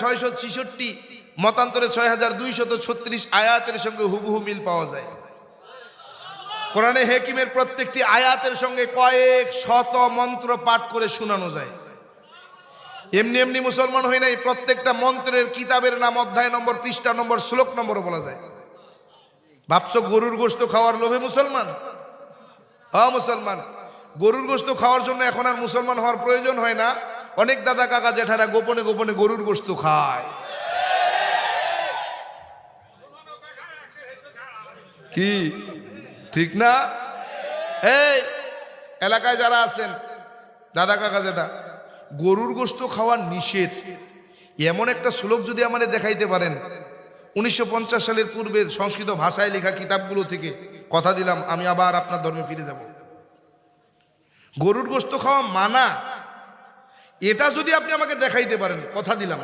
6,666, মতান্তরে 6,236 আয়াতের সঙ্গে হুবহু মিল পাওয়া যায়। কোরআনে হাকিমের প্রত্যেকটি আয়াতের সঙ্গে কয়েক শত মন্ত্র পাঠ করে শোনানো যায়। এমনি এমনি মুসলমান হয় নাই, প্রত্যেকটা মন্ত্রের কিতাবের নাম, অধ্যায় নম্বর, পৃষ্ঠা নম্বর, শ্লোক নম্বর বলা যায়। ভাবছো গরুর গোশত খাওয়ার লোভে মুসলমান? মুসলমান, গরুর গোশত খাওয়ার জন্য এখন আর মুসলমান হওয়ার প্রয়োজন হয় না। অনেক দাদা কাকা জেঠারা গোপনে গোপনে গরুর গোশত খায়। কি ঠিক না? এই এলাকায় যারা আছেন দাদা কাকা জেঠা, গরুর গোশত খাওয়ার নিষেধ এমন একটা শ্লোক যদি আমাদের দেখাইতে পারেন 1950 সালের পূর্বের সংস্কৃত ভাষায় লেখা কিতাবগুলো থেকে, কথা দিলাম আমি আবার আপনার ধর্মে ফিরে যাব। গরুর গোশত খাওয়া মানা, এটা যদি আপনি আমাকে দেখাইতে পারেন, কথা দিলাম